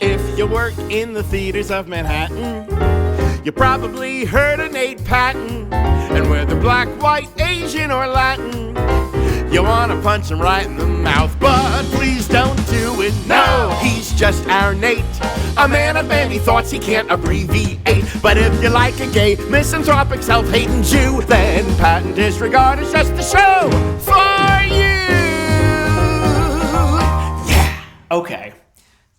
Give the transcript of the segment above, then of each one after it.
If you work in the theaters of Manhattan, you probably heard of Nate Patten. And whether black, white, Asian, or Latin, you wanna punch him right in the mouth, but please don't do it. No, he's just our Nate, a man of many thoughts he can't abbreviate. But if you like a gay, misanthropic, self-hating Jew, then Patten Disregard is just the show for you. Yeah. Okay,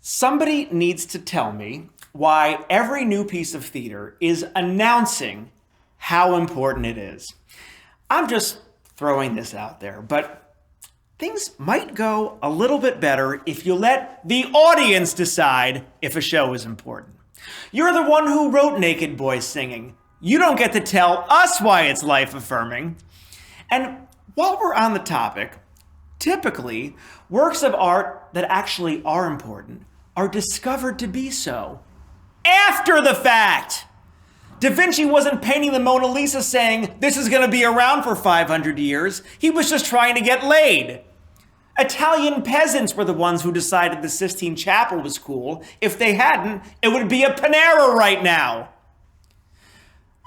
somebody needs to tell me why every new piece of theater is announcing how important it is. I'm just throwing this out there, but things might go a little bit better if you let the audience decide if a show is important. You're the one who wrote Naked Boys Singing. You don't get to tell us why it's life-affirming. And while we're on the topic, typically, works of art that actually are important are discovered to be so after the fact. Da Vinci wasn't painting the Mona Lisa saying, this is going to be around for 500 years. He was just trying to get laid. Italian peasants were the ones who decided the Sistine Chapel was cool. If they hadn't, it would be a Panera right now.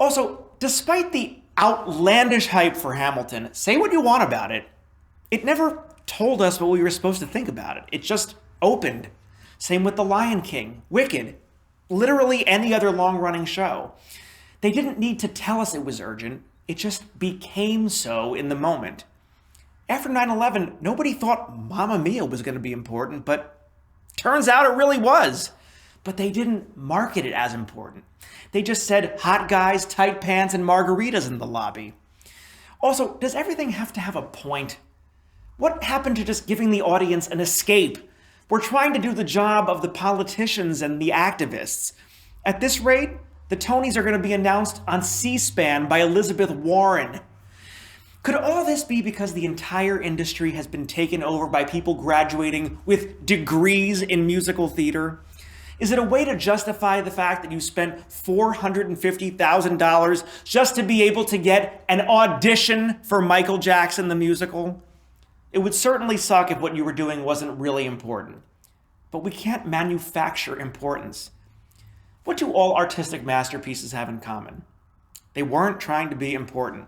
Also, despite the outlandish hype for Hamilton, say what you want about it, it never told us what we were supposed to think about it. It just opened. Same with The Lion King, Wicked, literally any other long-running show. They didn't need to tell us it was urgent. It just became so in the moment. After 9/11, nobody thought Mamma Mia was going to be important, but turns out it really was. But they didn't market it as important. They just said hot guys, tight pants, and margaritas in the lobby. Also, does everything have to have a point? What happened to just giving the audience an escape? We're trying to do the job of the politicians and the activists. At this rate, the Tonys are going to be announced on C-SPAN by Elizabeth Warren. Could all this be because the entire industry has been taken over by people graduating with degrees in musical theater? Is it a way to justify the fact that you spent $450,000 just to be able to get an audition for Michael Jackson the musical? It would certainly suck if what you were doing wasn't really important. But we can't manufacture importance. What do all artistic masterpieces have in common? They weren't trying to be important.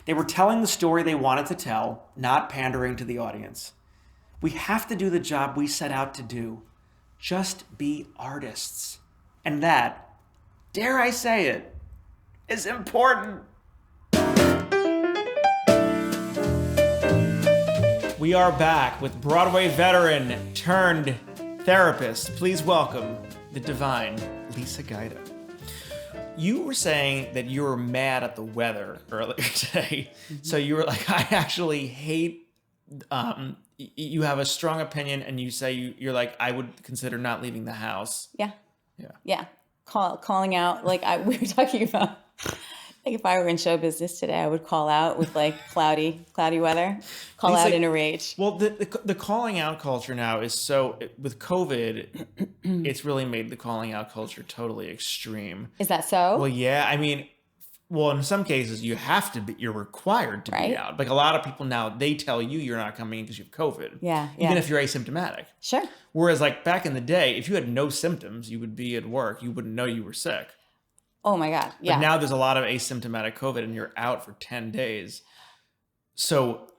They were telling the story they wanted to tell, not pandering to the audience. We have to do the job we set out to do. Just be artists. And that, dare I say it, is important. We are back with Broadway veteran turned therapist. Please welcome the divine Lisa Gajda. You were saying that you were mad at the weather earlier today. Mm-hmm. So you were like, I actually hate, you have a strong opinion and you say you're like, I would consider not leaving the house. Yeah. Calling out, like we were talking about, like if I were in show business today, I would call out with like cloudy weather, call out in a rage. Well, the calling out culture now is so, with COVID, it's really made the calling out culture totally extreme. Is that so? Well, yeah. I mean, well, in some cases you have to be, you're required to be out. Like a lot of people now, they tell you you're not coming in because you have COVID. Yeah. Even if you're asymptomatic. Sure. Whereas like back in the day, if you had no symptoms, you would be at work. You wouldn't know you were sick. Oh my God. Yeah. But now there's a lot of asymptomatic COVID and you're out for 10 days. So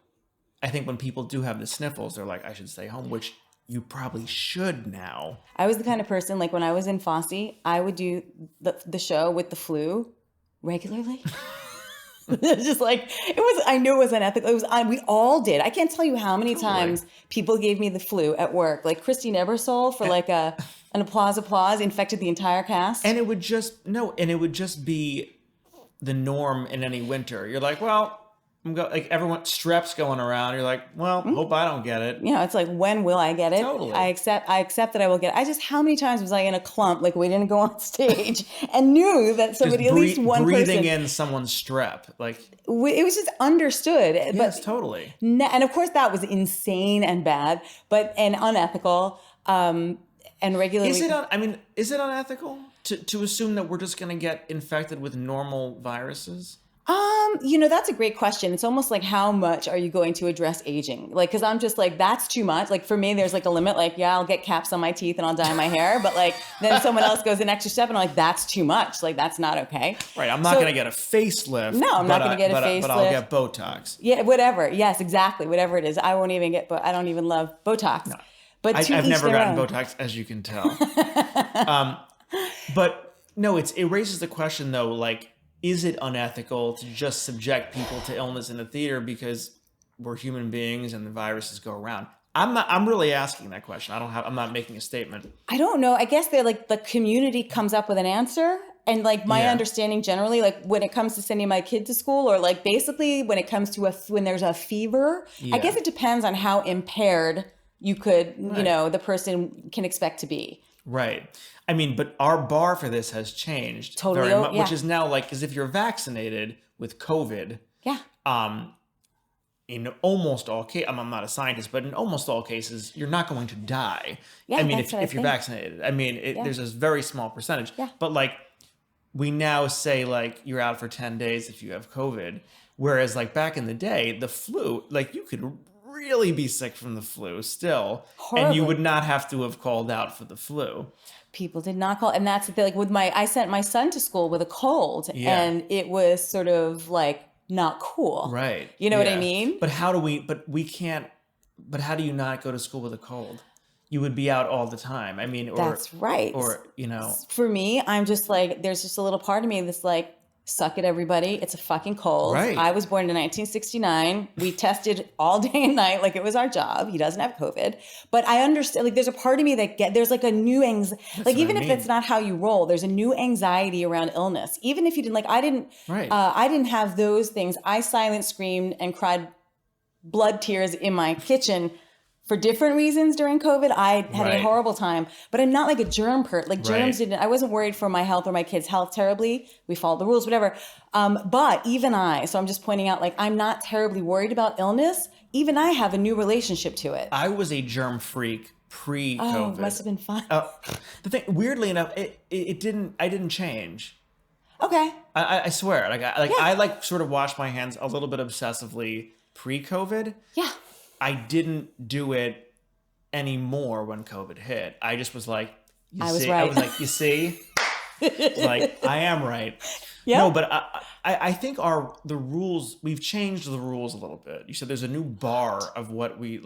I think when people do have the sniffles, they're like, I should stay home, which you probably should now. I was the kind of person, like when I was in Fosse, I would do the show with the flu regularly. Just like, I knew it was unethical. We all did. I can't tell you how many times people gave me the flu at work. Like Christine Ebersole for like an applause infected the entire cast. And it would just be the norm in any winter. You're like, well, like everyone, strep's going around. You're like, well, hope I don't get it. You know, it's like, when will I get it? Totally. I accept that I will get it. How many times was I in a clump, like waiting to go on stage and knew that somebody, at least one person. Breathing in someone's strep. Like, it was just understood. Yes, totally. And of course that was insane and bad, and unethical. And regularly. Is it unethical to assume that we're just going to get infected with normal viruses? That's a great question. It's almost like, how much are you going to address aging? Like, because I'm just like, that's too much. Like, for me, there's like a limit. Like, yeah, I'll get caps on my teeth and I'll dye my hair. But like, then someone else goes an extra step and I'm like, that's too much. Like, that's not okay. Right. I'm not going to get a facelift. No, I'm not going to get a facelift. But I'll get Botox. Yeah, whatever. Yes, exactly. Whatever it is. I won't even get, but I don't even love Botox. No. But I've never gotten Botox, as you can tell. But no, it raises the question though, like, is it unethical to just subject people to illness in a theater because we're human beings and the viruses go around? I'm really asking that question. I'm not making a statement. I don't know. I guess they're like, the community comes up with an answer. And like my understanding generally, like when it comes to sending my kid to school, or like basically when it comes to when there's a fever, I guess it depends on how impaired you could, the person can expect to be. Right. I mean, but our bar for this has changed totally, very much, which is now like, as if you're vaccinated with COVID. Yeah. In almost all cases, I'm not a scientist, but in almost all cases, you're not going to die. Yeah, I mean, if you're vaccinated, I mean, there's a very small percentage. Yeah. But like, we now say like you're out for 10 days if you have COVID, whereas like back in the day, the flu, like you could really be sick from the flu still, and you would not have to have called out for the flu. People did not call, and that's the thing. Like I sent my son to school with a cold, and it was sort of like not cool. Right. You know what I mean? But how do you not go to school with a cold? You would be out all the time. I mean, that's right. Or, For me, I'm just like, there's just a little part of me that's like, suck it, everybody. It's a fucking cold. Right. I was born in 1969. We tested all day and night like it was our job. He doesn't have COVID. But I understand, like, there's a part of me that there's like a new anxiety. Like, even if it's not how you roll, there's a new anxiety around illness. Even if you didn't, like, I didn't have those things. I silent screamed and cried blood tears in my kitchen for different reasons during COVID. I had a horrible time, but I'm not like a germ person. Like germs I wasn't worried for my health or my kids' health terribly. We followed the rules, whatever. But even so I'm just pointing out, like, I'm not terribly worried about illness. Even I have a new relationship to it. I was a germ freak pre-COVID. Oh, it must have been fun. The thing, weirdly enough, I didn't change. Okay. I swear. I sort of washed my hands a little bit obsessively pre-COVID. Yeah. I didn't do it anymore when COVID hit. I just was like, I was right. you see? Like, I am right. Yep. No, but I think the rules, we've changed the rules a little bit. You said there's a new bar of what we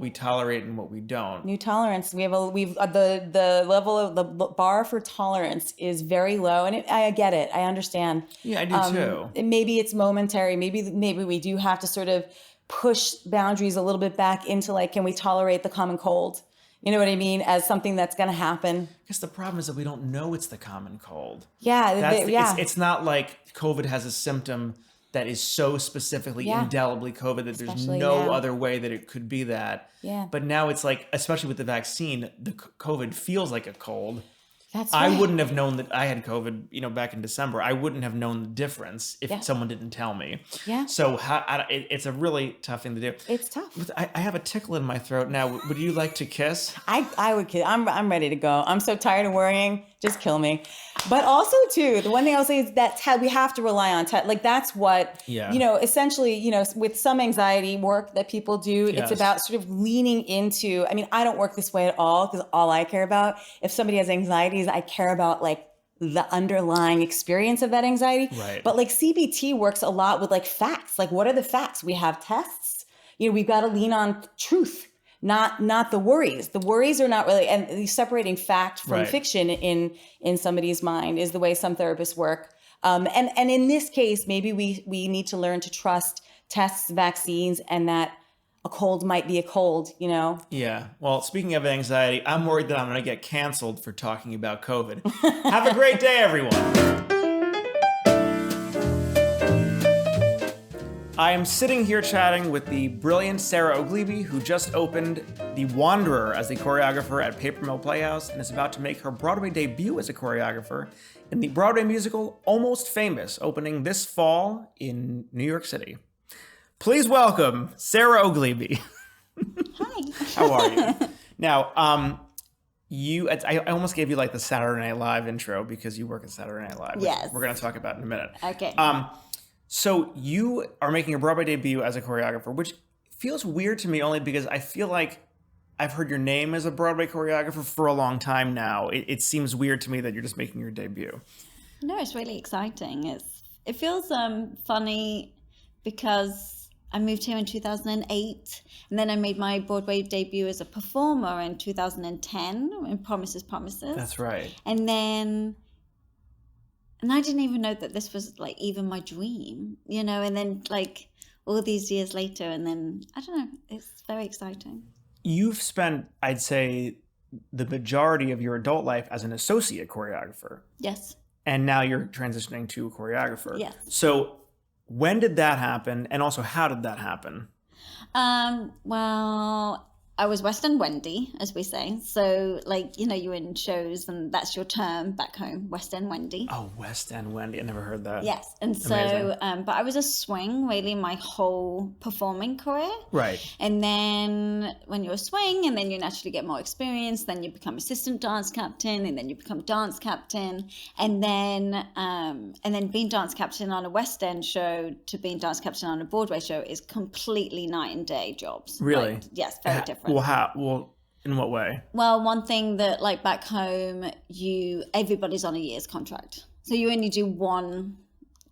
tolerate and what we don't. New tolerance. The level of the bar for tolerance is very low, and I get it. I understand. Yeah, I do too. Maybe it's momentary. Maybe we do have to sort of push boundaries a little bit back into, like, can we tolerate the common cold? You know what I mean? As something that's going to happen. I guess the problem is that we don't know it's the common cold. Yeah. It's not like COVID has a symptom that is so specifically indelibly COVID that there's no other way that it could be that. Yeah. But now it's like, especially with the vaccine, the COVID feels like a cold. That's right. I wouldn't have known that I had COVID, back in December. I wouldn't have known the difference if someone didn't tell me. Yeah. So it's a really tough thing to do. It's tough. I have a tickle in my throat now. Would you like to kiss? I would kiss. I'm ready to go. I'm so tired of worrying. Just kill me. But also, too, the one thing I'll say is that we have to rely on like, that's what, essentially, with some anxiety work that people do, it's about sort of leaning into, I mean, I don't work this way at all, because all I care about, if somebody has anxiety, is I care about, like, the underlying experience of that anxiety. Right. But like CBT works a lot with, like, facts. Like, what are the facts? We have tests. We've got to lean on truth. Not the worries. The worries are not really, and separating fact from fiction in somebody's mind is the way some therapists work. And in this case, maybe we need to learn to trust tests, vaccines, and that a cold might be a cold, Yeah. Well, speaking of anxiety, I'm worried that I'm going to get canceled for talking about COVID. Have a great day, everyone. I am sitting here chatting with the brilliant Sarah Ogleby, who just opened The Wanderer as the choreographer at Paper Mill Playhouse and is about to make her Broadway debut as a choreographer in the Broadway musical Almost Famous, opening this fall in New York City. Please welcome Sarah Ogleby. Hi. How are you? Now, I almost gave you like the Saturday Night Live intro because you work at Saturday Night Live. Yes. We're going to talk about in a minute. Okay. So you are making your Broadway debut as a choreographer, which feels weird to me only because I feel like I've heard your name as a Broadway choreographer for a long time now. It seems weird to me that you're just making your debut. No, it's really exciting. It feels funny because I moved here in 2008, and then I made my Broadway debut as a performer in 2010 in Promises, Promises. That's right. And I didn't even know that this was like even my dream, you know, and then like all these years later, and then I don't know, it's very exciting. You've spent, I'd say, the majority of your adult life as an associate choreographer. Yes. And now you're transitioning to a choreographer. Yes. So when did that happen? And also, how did that happen? Well, I was West End Wendy, as we say. So, like, you know, you're in shows and that's your term back home, West End Wendy. Oh, West End Wendy. I never heard that. Yes. And so, but I was a swing really my whole performing career. Right. And then when you're a swing and then you naturally get more experience, then you become assistant dance captain and then you become dance captain. And then being dance captain on a West End show to being dance captain on a Broadway show is completely night and day jobs. Really? Like, yes, very different. Well, in what way? Well, one thing that like back home, everybody's on a year's contract. So you only do one,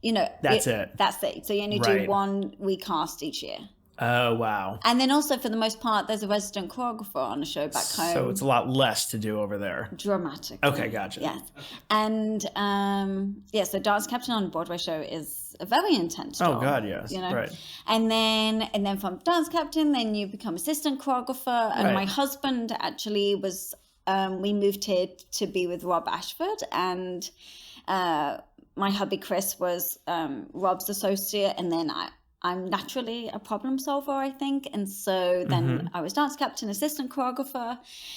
you know. That's it. That's it. So you only do 1 week cast each year. Oh, wow. And then also for the most part, there's a resident choreographer on a show back home. So it's a lot less to do over there. Dramatically. Okay, gotcha. Yes. And so dance captain on a Broadway show is a very intense job. Oh, God, yes. You know? Right. And then from dance captain, then you become assistant choreographer. And Right. my husband actually was, we moved here to be with Rob Ashford. And my hubby Chris was Rob's associate. And then I'm naturally a problem solver, I think. And so then I was dance captain, assistant choreographer.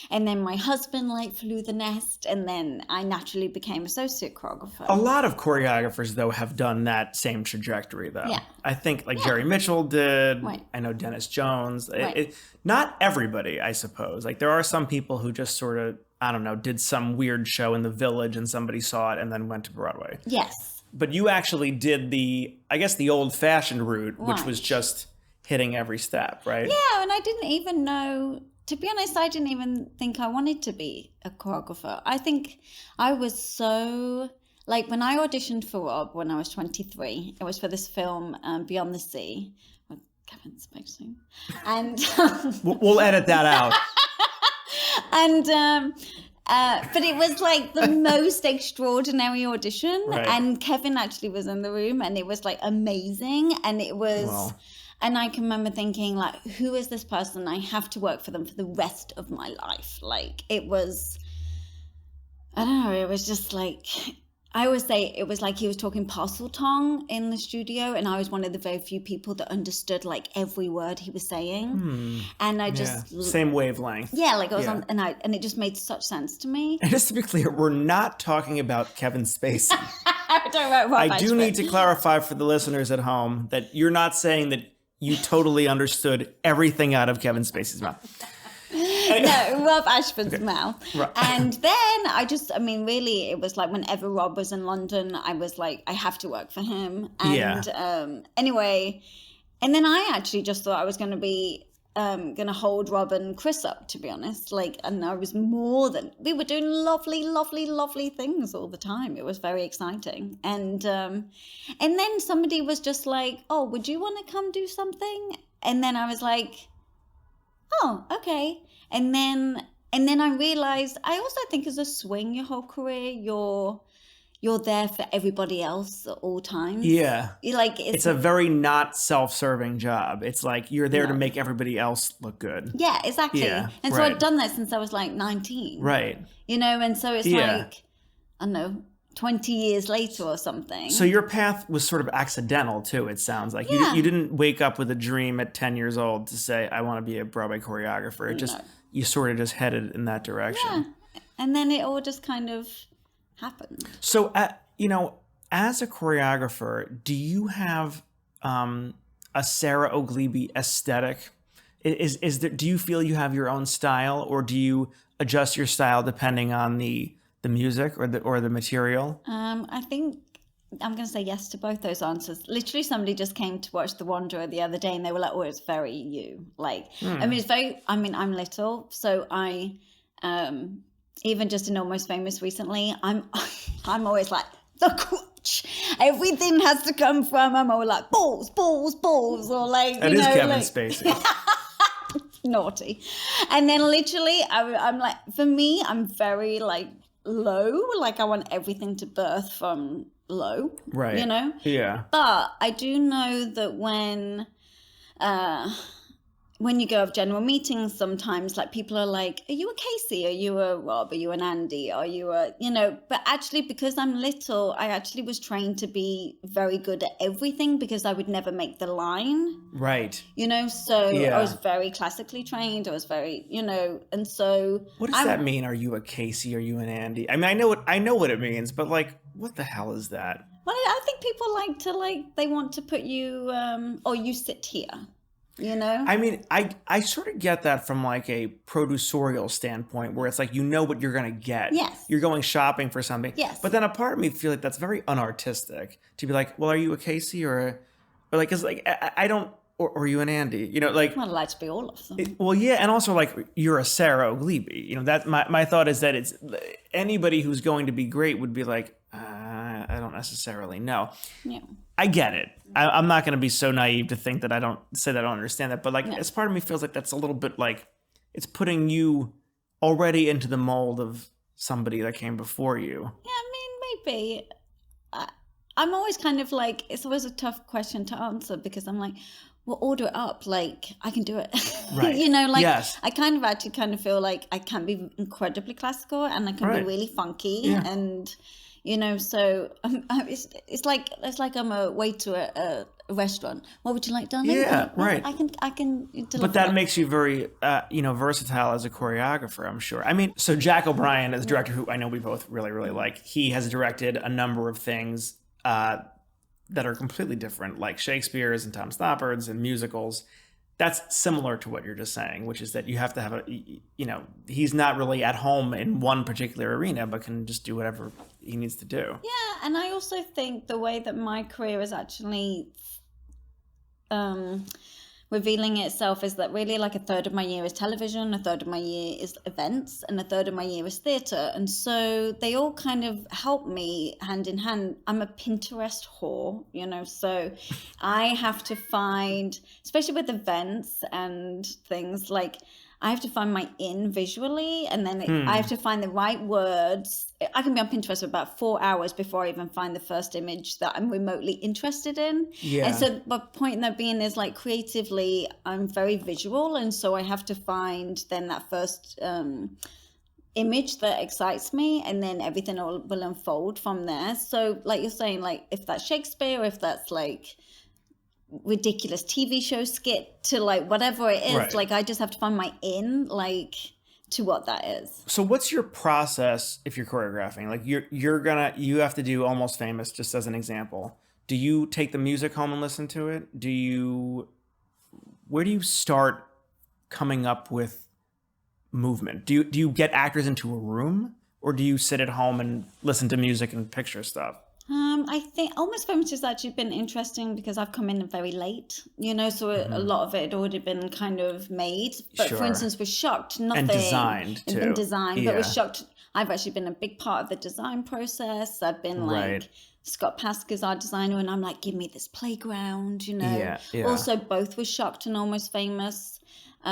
And then my husband like flew the nest. And then I naturally became associate choreographer. A lot of choreographers, though, have done that same trajectory, though. Yeah. I think like Jerry Mitchell did. Right. I know Dennis Jones. Right. Not everybody, I suppose. Like there are some people who just sort of, I don't know, did some weird show in the Village and somebody saw it and then went to Broadway. Yes. But you actually did the old-fashioned route, which Right. was just hitting every step, right? Yeah, and I didn't even know, to be honest, I didn't even think I wanted to be a choreographer. I think I was so, like when I auditioned for Rob when I was 23, it was for this film, Beyond the Sea, with Kevin Spacey. And We'll edit that out. and but it was like the most extraordinary audition. Right. And Kevin actually was in the room and it was like amazing. And it was, Wow. and I can remember thinking like, who is this person? I have to work for them for the rest of my life. Like it was, I don't know, it was just like, I always say it was like he was talking Parseltongue in the studio, and I was one of the very few people that understood like every word he was saying. And I just Same wavelength. yeah, like I was Yeah. on, and it just made such sense to me. And just to be clear, we're not talking about Kevin Spacey. I don't know what I do need to clarify for the listeners at home that you're not saying that you totally understood everything out of Kevin Spacey's mouth. No, Rob Ashford's mouth. Right. And then really, it was like whenever Rob was in London, I was like, I have to work for him. And anyway, and then I actually just thought I was going to be going to hold Rob and Chris up, to be honest. Like, and I was we were doing lovely, lovely, lovely things all the time. It was very exciting. And then somebody was just like, oh, would you want to come do something? And then I was like, oh, okay. And then I realized, I also think as a swing, your whole career, you're there for everybody else at all times. Yeah. It's a very not self-serving job. It's like you're there to make everybody else look good. yeah, exactly. Yeah, And so right. I'd done that since I was like 19. Right. You know, and so it's Yeah. like, I don't know, 20 years later or something. So your path was sort of accidental too, it sounds like. Yeah. You didn't wake up with a dream at 10 years old to say, I want to be a Broadway choreographer. It just, you sort of just headed in that direction. Yeah. And then it all just kind of happened. So, as a choreographer, do you have a Sarah Oglebe aesthetic? Do you feel you have your own style, or do you adjust your style depending on the music or the material? I think I'm going to say yes to both those answers. Literally, somebody just came to watch The Wanderer the other day and they were like, oh, it's very you. Like, I mean, I'm little. So I, even just in Almost Famous recently, I'm always like, the coach. Everything has to come from, I'm always like, balls, balls, balls. Or like, That you is know, Kevin like, Spacey. naughty. And then literally, I'm like, for me, I'm very like low. Like I want everything to birth from low, Right. you know? Yeah. But I do know that when you go have general meetings, sometimes like people are like, are you a Casey? Are you a Rob? Are you an Andy? Are you a, you know, but actually because I'm little, I actually was trained to be very good at everything because I would never make the line. Right. You know, so Yeah. I was very classically trained. I was very, you know, and so. What does that mean? Are you a Casey? Are you an Andy? I mean, I know what it means, but like, what the hell is that? Well, I think people they want to put you, or you sit here, you know? I mean, I sort of get that from like a producerial standpoint where it's like, you know what you're going to get. Yes. You're going shopping for something. Yes. But then a part of me feel like that's very unartistic to be like, well, are you a Casey or like, cause like, I don't, or are you an Andy? You know, like. Well, I'd like to be all of them. Well, yeah, and also like you're a Sarah O'Gleeby. You know, that my thought is that it's anybody who's going to be great would be like, I don't necessarily know. Yeah. I get it. I'm not going to be so naive to think that I don't understand that. But like, as part of me feels like that's a little bit like it's putting you already into the mold of somebody that came before you. Yeah, I mean, maybe. I'm always kind of like, it's always a tough question to answer because I'm like, well, order it up. Like, I can do it. Right. You know, like, yes. I kind of feel like I can be incredibly classical and I can be really funky. Yeah. And, you know, so it's like I'm a waiter at a restaurant. What would you like, darling? Yeah, right. I can deliver. But that makes you very, versatile as a choreographer, I'm sure. I mean, so Jack O'Brien is a director who I know we both really, really like. He has directed a number of things that are completely different, like Shakespeare's and Tom Stoppard's and musicals. That's similar to what you're just saying, which is that you have to have he's not really at home in one particular arena, but can just do whatever he needs to do. Yeah, and I also think the way that my career is actually revealing itself is that really like a third of my year is television, a third of my year is events, and a third of my year is theatre. And so they all kind of help me hand in hand. I'm a Pinterest whore, you know, so I have to find, especially with events and things, like I have to find my in visually, and then I have to find the right words. I can be on Pinterest for about 4 hours before I even find the first image that I'm remotely interested in. Yeah. And so the point that being is like creatively, I'm very visual. And so I have to find then that first image that excites me, and then everything will unfold from there. So like you're saying, like if that's Shakespeare, or if that's like ridiculous TV show skit to like whatever it is, right. Like I just have to find my in like to what that is. So what's your process if you're choreographing? Like you have to do Almost Famous just as an example. Do you take the music home and listen to it? Where do you start coming up with movement? Do you get actors into a room, or do you sit at home and listen to music and picture stuff? I think Almost Famous has actually been interesting because I've come in very late, you know, so a lot of it had already been kind of made. But Sure. for instance, with Shocked, nothing. And designed, It's too. been designed, but Yeah. with Shocked, I've actually been a big part of the design process. I've been like, Right. Scott Pasker's our designer, and I'm like, give me this playground, you know. Yeah, yeah. Also, both with Shocked and Almost Famous. We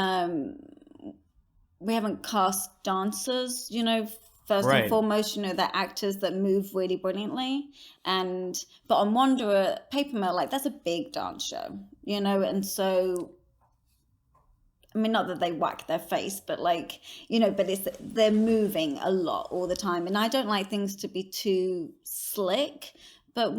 haven't cast dancers, you know. First Right. and foremost, you know, they're actors that move really brilliantly. But on Wanderer, Paper Mill, like that's a big dance show, you know, and so, I mean, not that they whack their face, but like, you know, but they're moving a lot all the time. And I don't like things to be too slick, but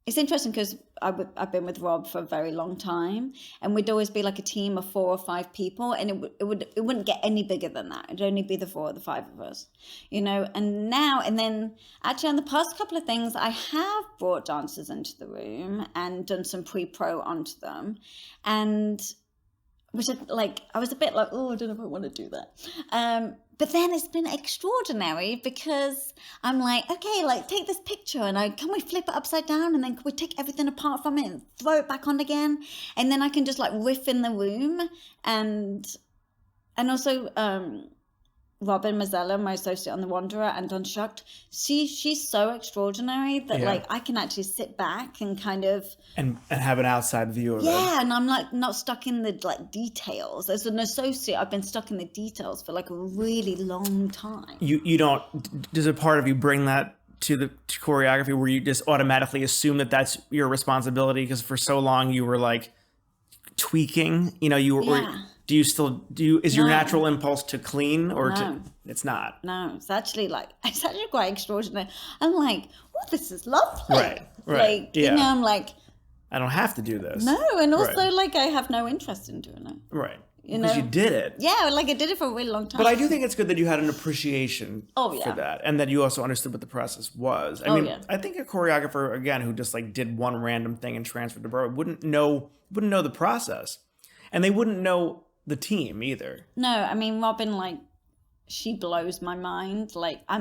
it's interesting because I've been with Rob for a very long time, and we'd always be like a team of 4 or 5 people, and it wouldn't get any bigger than that. It'd only be the 4 or the 5 of us, you know. And then actually on the past couple of things, I have brought dancers into the room and done some pre-pro onto them, and which is like, I was a bit like, oh, I don't know if I want to do that. But then it's been extraordinary because I'm like, okay, like take this picture and can we flip it upside down and then can we take everything apart from it and throw it back on again? And then I can just like riff in the room. And also Robin Mazzella, my associate on The Wanderer and Unshocked, she's so extraordinary that like I can actually sit back and kind of and have an outside view of it. Yeah, and I'm like not stuck in the like details. As an associate, I've been stuck in the details for like a really long time. You don't, does a part of you bring that to choreography where you just automatically assume that that's your responsibility because for so long you were like tweaking, you were. Yeah. Is your natural impulse to clean or No. it's not? No, it's actually quite extraordinary. I'm like, oh, this is lovely. Right. Like, yeah. I'm like, I don't have to do this. no, and also Right. like I have no interest in doing it. Right. You Because know? you did it. Yeah, like I did it for a really long time. But I do think it's good that you had an appreciation Oh, yeah. for that and that you also understood what the process was. Yeah. I think a choreographer, again, who just like did one random thing and transferred to Broadway wouldn't know the process. And they wouldn't know the team either. No, I mean Robin, like she blows my mind. Like I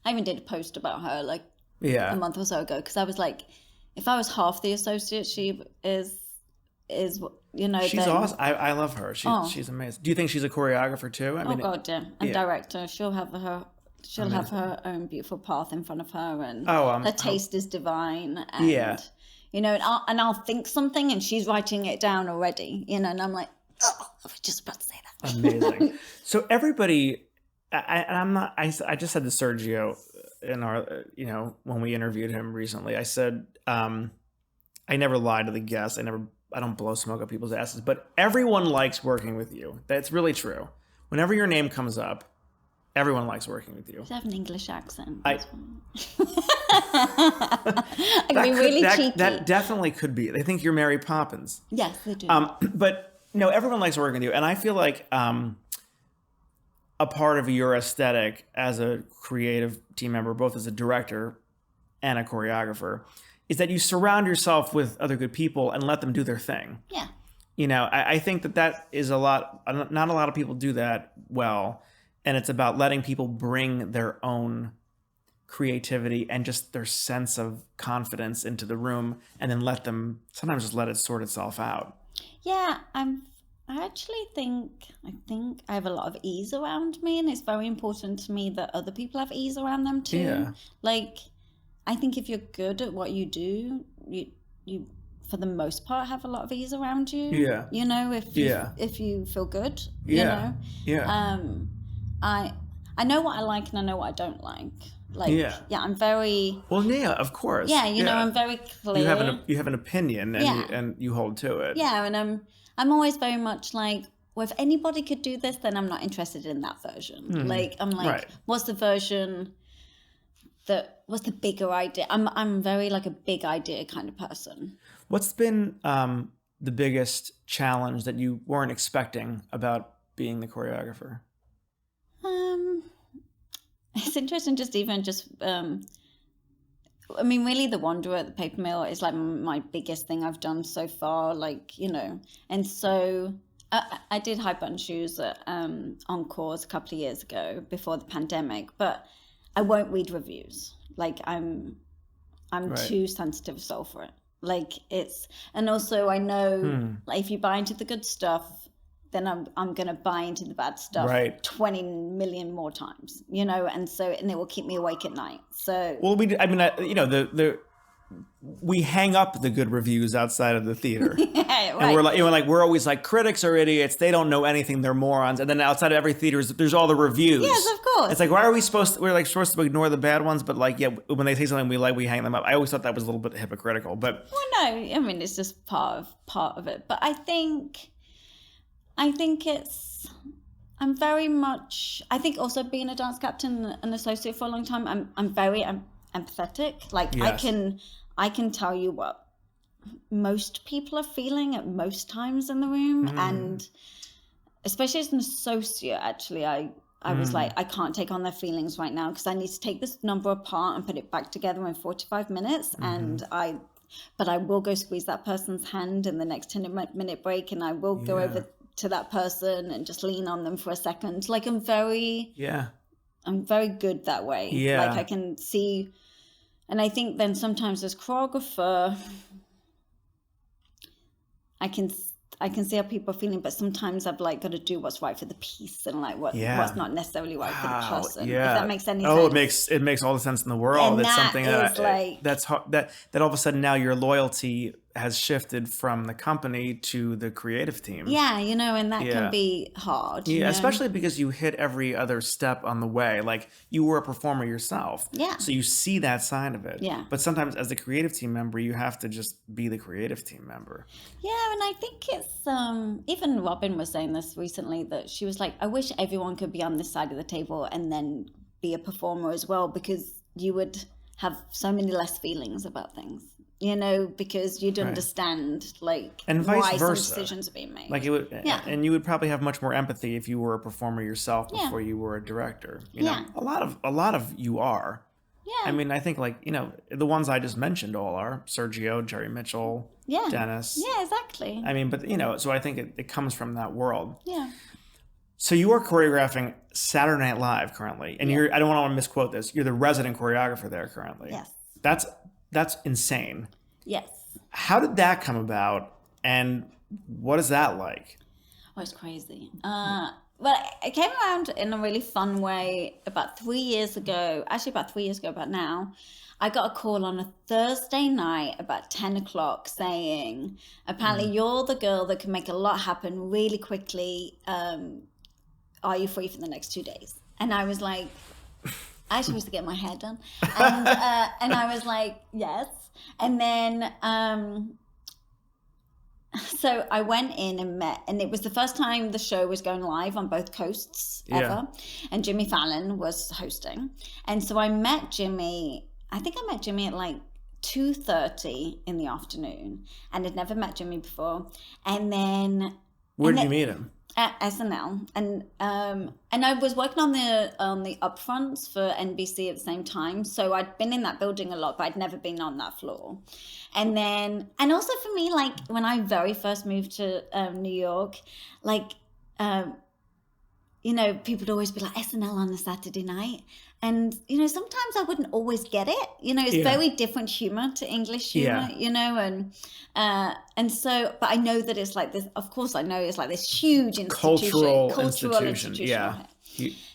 even did a post about her like a month or so ago because I was like, if I was half the associate she is, She's then, awesome. I love her. She's amazing. Do you think she's a choreographer too? I mean, God, yeah, and director. She'll have her own beautiful path in front of her, and her taste is divine. And, and I'll think something, and she's writing it down already. And I'm like, oh, I was just about to say that. Amazing. So everybody, I just said to Sergio in our, when we interviewed him recently, I said, I never lie to the guests. I don't blow smoke up people's asses, but everyone likes working with you. That's really true. Whenever your name comes up, everyone likes working with you. I have an English accent. I can be really cheeky. That definitely could be. They think you're Mary Poppins. Yes, they do. But no, everyone likes working with you. And I feel like a part of your aesthetic as a creative team member, both as a director and a choreographer, is that you surround yourself with other good people and let them do their thing. Yeah. I think that is a lot, not a lot of people do that well. And it's about letting people bring their own creativity and just their sense of confidence into the room and then sometimes just let it sort itself out. Yeah, I actually think I have a lot of ease around me, and it's very important to me that other people have ease around them too. Yeah. Like, I think if you're good at what you do, you for the most part have a lot of ease around you. Yeah. If you feel good. Yeah. Yeah. I know what I like and I know what I don't like. Like, I'm very... Well, yeah, of course. Yeah, I'm very clear. You have an opinion and you hold to it. Yeah, and I'm always very much like, well, if anybody could do this, then I'm not interested in that version. Mm-hmm. Like, I'm like, right. What's the version what's the bigger idea? I'm very like a big idea kind of person. What's been the biggest challenge that you weren't expecting about being the choreographer? It's interesting really The Wanderer at the Paper Mill is like my biggest thing I've done so far, and so I did High Button Shoes at Encores a couple of years ago before the pandemic, but I won't read reviews. Like I'm right. Too sensitive a soul for it. Like and also I know like if you buy into the good stuff, then I'm gonna buy into the bad stuff right. 20 million more times, and it will keep me awake at night. So we hang up the good reviews outside of the theater, right. and we're always like, critics are idiots, they don't know anything, they're morons. And then outside of every theater, there's all the reviews. Yes, of course. It's like, why are we supposed to ignore the bad ones? But when they say something we like, we hang them up. I always thought that was a little bit hypocritical. But no, I mean it's just part of it. But I think I'm very much. I think also being a dance captain and associate for a long time, I'm very empathetic. Like yes. I can tell you what most people are feeling at most times in the room, and especially as an associate, actually, I was like, I can't take on their feelings right now because I need to take this number apart and put it back together in 45 minutes, but I will go squeeze that person's hand in the next 10-minute break, and I will go over to that person and just lean on them for a second. Like I'm very good that way. Yeah. Like I can see, and I think then sometimes as choreographer, I can see how people are feeling, but sometimes I've like got to do what's right for the piece and like what's not necessarily right for the person. Yeah. If that makes any sense. It makes all the sense in the world. And it's that something is that's hard, that all of a sudden now your loyalty has shifted from the company to the creative team. Yeah, and that can be hard. Yeah, especially because you hit every other step on the way. Like you were a performer yourself. Yeah. So you see that side of it. Yeah. But sometimes as a creative team member, you have to just be the creative team member. Yeah, and I think it's even Robin was saying this recently, that she was like, I wish everyone could be on this side of the table and then be a performer as well, because you would have so many less feelings about things. Because you'd understand and vice why versa. some decisions are being made. Like it would, and you would probably have much more empathy if you were a performer yourself before you were a director. You know, a lot of you are. Yeah. I mean, I think the ones I just mentioned all are Sergio, Jerry Mitchell, Dennis. Yeah, exactly. I mean, but so I think it comes from that world. Yeah. So you are choreographing Saturday Night Live currently, and I don't want to misquote this. You're the resident choreographer there currently. Yes. That's insane. Yes. How did that come about, and what is that like? Oh, it's crazy. Well, it came around in a really fun way about 3 years ago. Actually, about 3 years ago, about now. I got a call on a Thursday night about 10 o'clock saying, apparently you're the girl that can make a lot happen really quickly. Are you free for the next 2 days? And I was like, I actually was to get my hair done. And I was like, yes. And then, so I went in and met, and it was the first time the show was going live on both coasts ever. And Jimmy Fallon was hosting. And so I met Jimmy, I think I met Jimmy at like 2:30 in the afternoon, and had never met Jimmy before. And then... Where did you meet him? At SNL, and I was working on the upfronts for NBC at the same time, so I'd been in that building a lot, but I'd never been on that floor. And also for me, like when I very first moved to New York, people would always be like SNL on a Saturday night, and sometimes I wouldn't always get it. It's very different humor to English humor, and so, but I know that it's like this. Of course, I know it's like this huge cultural institution. Yeah.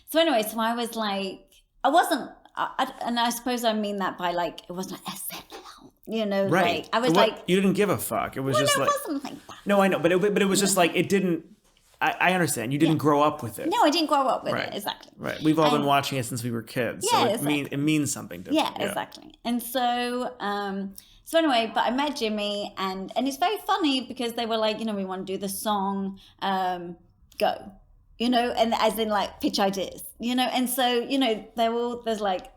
So anyway, so I was like, I wasn't, and I suppose I mean that by like it wasn't like SNL, right? Like, I was like, you didn't give a fuck. It was just it like, wasn't like that. No, I know, but it was just like it didn't. I understand. You didn't grow up with it. No, I didn't grow up with it. Exactly. Right. We've all been watching it since we were kids. Yeah, so exactly. it means something different. Yeah, exactly. And so, so anyway, but I met Jimmy, and it's very funny because they were like, we want to do the song, go, and as in like pitch ideas, and so, there's like,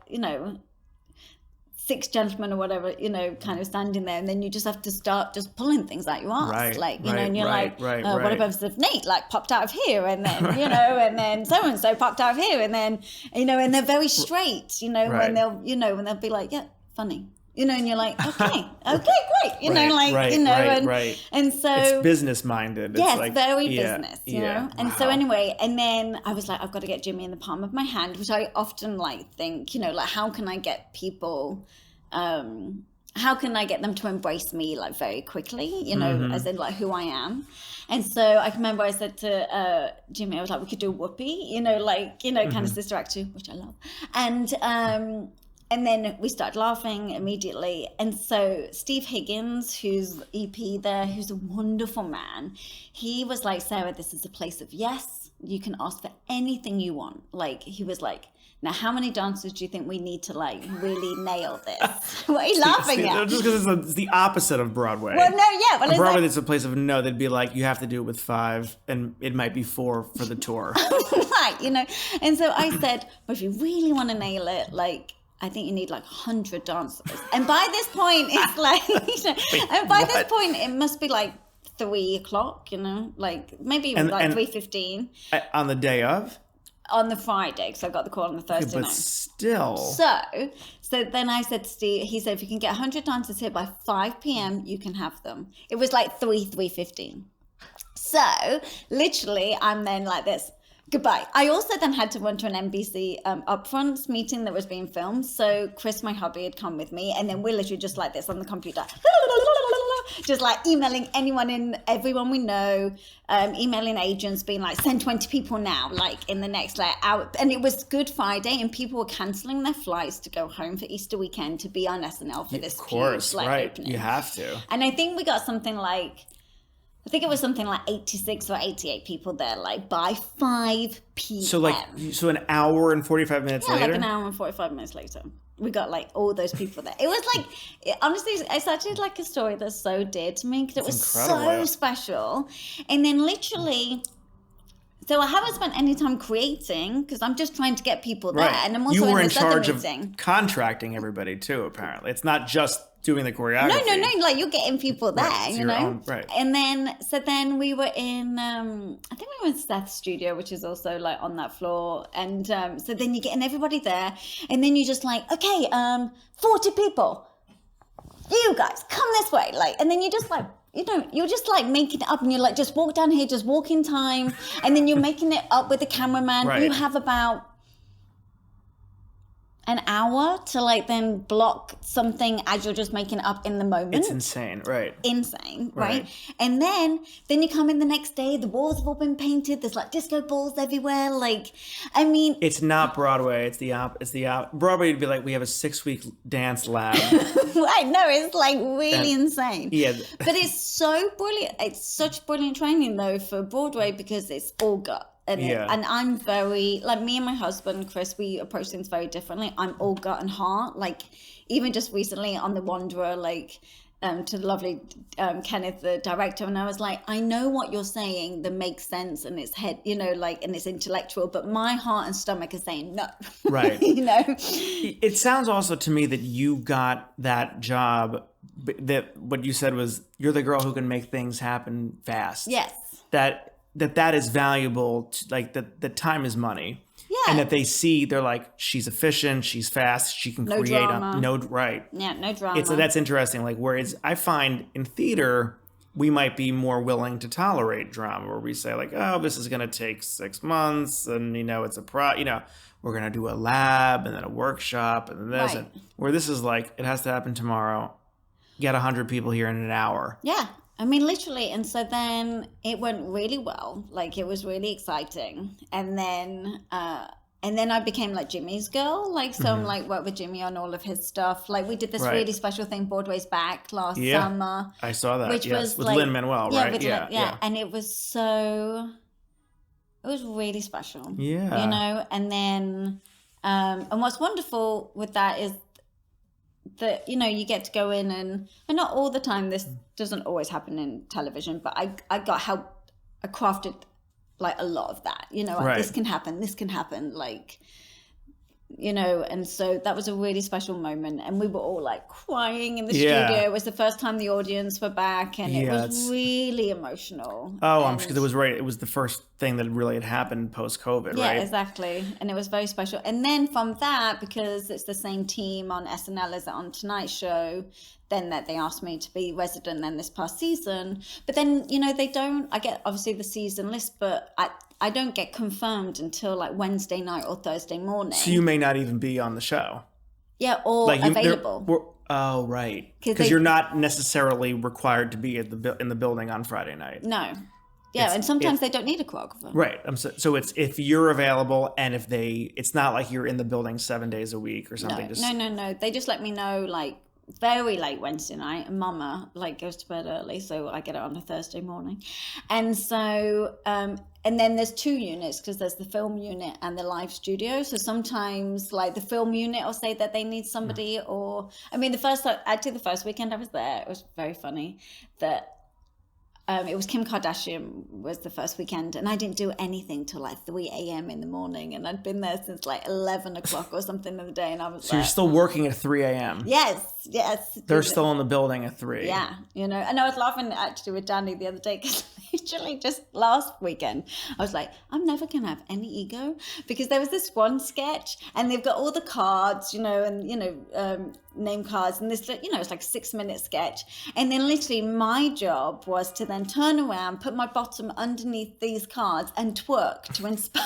6 gentlemen or whatever, kind of standing there, and then you just have to start just pulling things out your ass, and you're what about if Nate like popped out of here, and then and then so and so popped out of here, and then and they're very straight, when they'll be like, yeah, funny, and you're like, okay, great, and so it's business minded. Yes, like, very business, you know. And wow. so anyway, and then I was like, I've got to get Jimmy in the palm of my hand, which I often think, like, how can I get people, how can I get them to embrace me like very quickly, as in like who I am. And so I can remember I said to Jimmy, I was like, we could do Whoopi, kind of Sister Act 2, which I love. And then we started laughing immediately. And so Steve Higgins, who's EP there, who's a wonderful man, he was like, Sarah, this is a place of yes. You can ask for anything you want. Like, he was like, now, how many dancers do you think we need to like really nail this? What are you laughing at? Just because it's the opposite of Broadway. Well, no, yeah. Well, Broadway, like, it's a place of no. They'd be like, you have to do it with 5, and it might be 4 for the tour. Right, And so I said, but if you really want to nail it, like, I think you need like 100 dancers. And by this point, it's like, this point, it must be like 3 o'clock, like maybe even like 3:15. On the day of? On the Friday, because I got the call on the Thursday night. But still. So then I said to Steve, he said, if you can get 100 dancers here by 5 p.m., you can have them. It was like 3:15. So literally, I'm then like this. Goodbye. I also then had to run to an NBC upfronts meeting that was being filmed. So Chris, my hubby, had come with me, and then we're literally just like this on the computer, just like emailing everyone we know, emailing agents, being like, send 20 people now, like in the next like hour. And it was Good Friday, and people were canceling their flights to go home for Easter weekend to be on SNL for this. Of course, huge, like, right? opening. You have to. And I think we got something like. I think it was something like 86 or 88 people there, like by 5 p.m. So an hour and 45 minutes later? Like an hour and 45 minutes later. We got like all those people there. It was like, honestly, it's actually like a story that's so dear to me because it was so special. And then literally, so I haven't spent any time creating because I'm just trying to get people there. Right. And I'm also you were in this other charge of meeting. contracting everybody too, apparently. It's not just doing the choreography. No, like you're getting people there, right. you know? Right. And then we were in, I think we were in Seth's studio, which is also like on that floor. And so then you're getting everybody there. And then you're just like, okay, 40 people. You guys, come this way. Like, and then you're just like, you know, you're just like making it up and you're like, just walk down here, just walk in time. And then you're making it up with the cameraman. Right. You have about an hour to like then block something as you're just making it up in the moment. It's insane, right? Insane, right? And then you come in the next day, the walls have all been painted, there's like disco balls everywhere. Like, I mean, it's not Broadway, it's the Broadway would be like, we have a 6-week dance lab. I know, it's like really insane. Yeah. But it's so brilliant. It's such brilliant training though for Broadway because it's all gut. And I'm very, like me and my husband, Chris, we approach things very differently. I'm all gut and heart. Like even just recently on The Wanderer, like to the lovely Kenneth, the director, and I was like, I know what you're saying that makes sense and it's head, you know, like, and it's intellectual, but my heart and stomach are saying no. Right. You know? It sounds also to me that you got that job, that what you said was you're the girl who can make things happen fast. Yes. That is valuable, like that time is money. Yeah. And that they see, they're like, she's efficient, she's fast, she can create drama. no drama. That's interesting. Like, whereas I find in theater, we might be more willing to tolerate drama, where we say like, oh, this is going to take 6 months, and you know, it's we're going to do a lab and then a workshop and then this, and where this is like, it has to happen tomorrow. Get 100 people here in an hour. Yeah. I mean, literally. And so then it went really well. Like, it was really exciting. And then I became like Jimmy's girl. Like, so I'm like, worked with Jimmy on all of his stuff. Like, we did this really special thing, Broadway's Back, last summer. I saw that. Which was with like, Lin-Manuel, right? Yeah. And it was really special. Yeah. You know? And then, and what's wonderful with that is that, you know, you get to go in and not all the time, this doesn't always happen in television, but I got help. I crafted like a lot of that, you know, like, this can happen, like, you know. And so that was a really special moment, and we were all like crying in the studio. It was the first time the audience were back, and it was really emotional. Oh, I'm sure it was the first thing that really had happened post-COVID, right? Yeah, exactly. And it was very special. And then from that, because it's the same team on SNL as on Tonight Show, then that they asked me to be resident then this past season. But then, you know, I get obviously the season list, but I don't get confirmed until like Wednesday night or Thursday morning. So you may not even be on the show. Yeah, or like available. Oh, right. Because you're not necessarily required to be in the building on Friday night. No. Yeah, and sometimes they don't need a choreographer. Right. So it's if you're available, and if it's not like you're in the building 7 days a week or something. No. They just let me know like very late Wednesday night, and Mama like goes to bed early, so I get it on a Thursday morning. And so and then there's 2 units, because there's the film unit and the live studio. So sometimes like the film unit will say that they need somebody, or I mean the first weekend I was there, it was very funny that it was Kim Kardashian was the first weekend, and I didn't do anything till like 3 a.m. in the morning, and I'd been there since like 11 o'clock or something of the day, and I was you're still working at 3 a.m.? Yes. They're still in the building at 3. Yeah, you know, and I was laughing actually with Danny the other day because literally just last weekend, I was like, I'm never going to have any ego, because there was this one sketch and they've got all the cards, and, name cards, and this, it's like a 6-minute sketch. And then literally my job was to then turn around, put my bottom underneath these cards and twerk to inspire.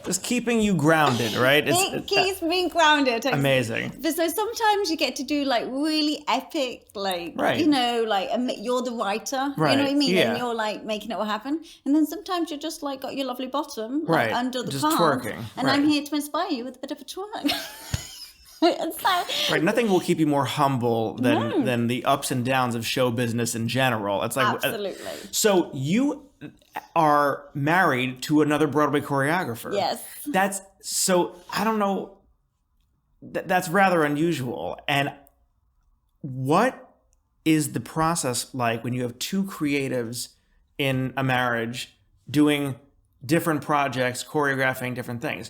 Just keeping you grounded, right? It keeps me grounded. Amazing. But so sometimes you get to do like really epic, like, right. You're the writer, right. you know what I mean? Yeah. And you're like making it all happen. And then sometimes you're just like got your lovely bottom right. under the just card. Twerking. And right. I'm here to inspire you with a bit of a twerk. Right, nothing will keep you more humble than the ups and downs of show business in general. It's like Absolutely. So you are married to another Broadway choreographer. Yes. That's so, I don't know, that's rather unusual. And what is the process like when you have two creatives in a marriage doing different projects, choreographing different things?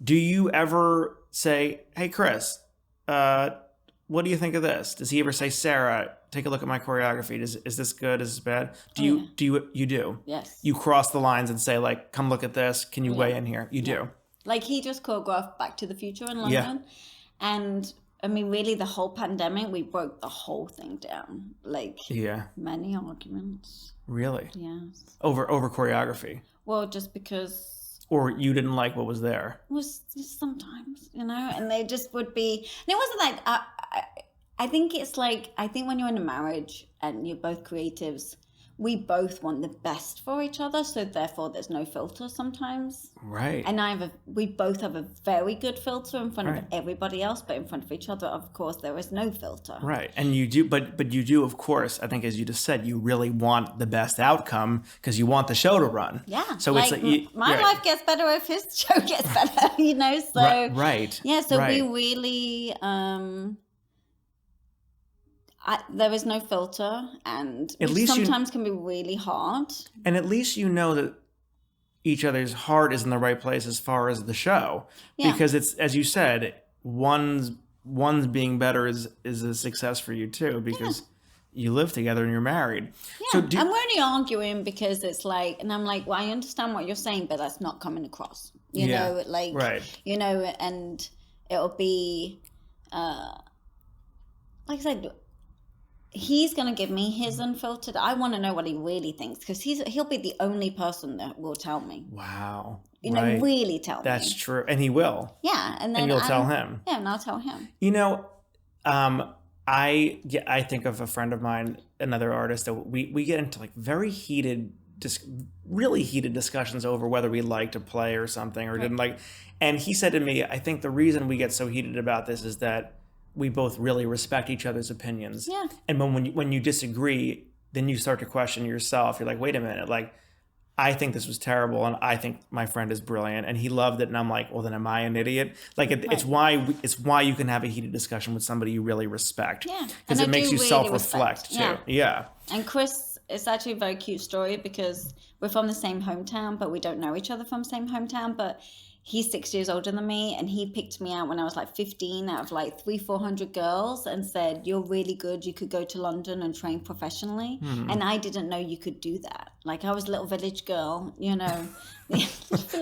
Do you ever say, hey, Chris, what do you think of this? Does he ever say, Sarah, take a look at my choreography. Is this good? Is this bad? You do? Yes. You cross the lines and say, like, come look at this. Can you weigh in here? You do. Like, he just choreographed Back to the Future in London. Yeah. And I mean, really, the whole pandemic, we broke the whole thing down. Like, many arguments. Really? Yes. Over choreography? Well, just because. Or you didn't like what was there? It was just sometimes, and they just would be. And it wasn't like, I think it's like, I think when you're in a marriage and you're both creatives, we both want the best for each other. So therefore there's no filter sometimes. Right. And we both have a very good filter in front of everybody else, but in front of each other, of course, there is no filter. Right. And you do, but you do, of course, I think as you just said, you really want the best outcome because you want the show to run. Yeah. So like, it's like, my life gets better if his show gets better, so. Right. Yeah. So we really, there is no filter, and at which least sometimes can be really hard. And at least you know that each other's heart is in the right place as far as the show, because it's, as you said, one's being better is a success for you too, because you live together and you're married. Yeah, so and we're only arguing because it's like, and I'm like, well, I understand what you're saying, but that's not coming across. You know, like, and it'll be, like I said. He's going to give me his unfiltered. I want to know what he really thinks, because he'll be the only person that will tell me. Wow. Really tell me. That's true. And he will. Yeah. And then you'll tell him. Yeah, and I'll tell him. I think of a friend of mine, another artist, that we get into like very really heated discussions over whether we liked a play or something or didn't like. And he said to me, I think the reason we get so heated about this is that we both really respect each other's opinions. Yeah. And when you disagree, then you start to question yourself. You're like, wait a minute, like, I think this was terrible, and I think my friend is brilliant, and he loved it, and I'm like, well, then am I an idiot? Like, it's why you can have a heated discussion with somebody you really respect. Yeah. Because it makes you really self-reflect too. Yeah. And Chris, it's actually a very cute story because we're from the same hometown, but we don't know each other from the same hometown, but he's 6 years older than me, and he picked me out when I was like 15 out of like 300-400 girls and said, you're really good. You could go to London and train professionally. Mm-hmm. And I didn't know you could do that. Like, I was a little village girl,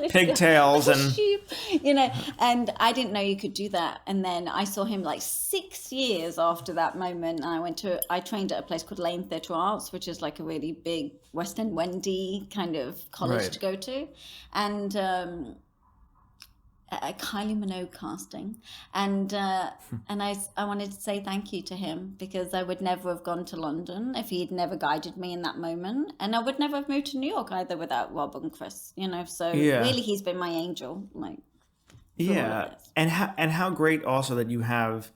pigtails and sheep, and I didn't know you could do that. And then I saw him like 6 years after that moment. And I trained at a place called Lane Theatre Arts, which is like a really big West End Wendy kind of college to go to. And, a Kylie Minogue casting, and I wanted to say thank you to him, because I would never have gone to London if he'd never guided me in that moment, and I would never have moved to New York either without Rob and Chris. So really, he's been my angel. Like, and how great also that you have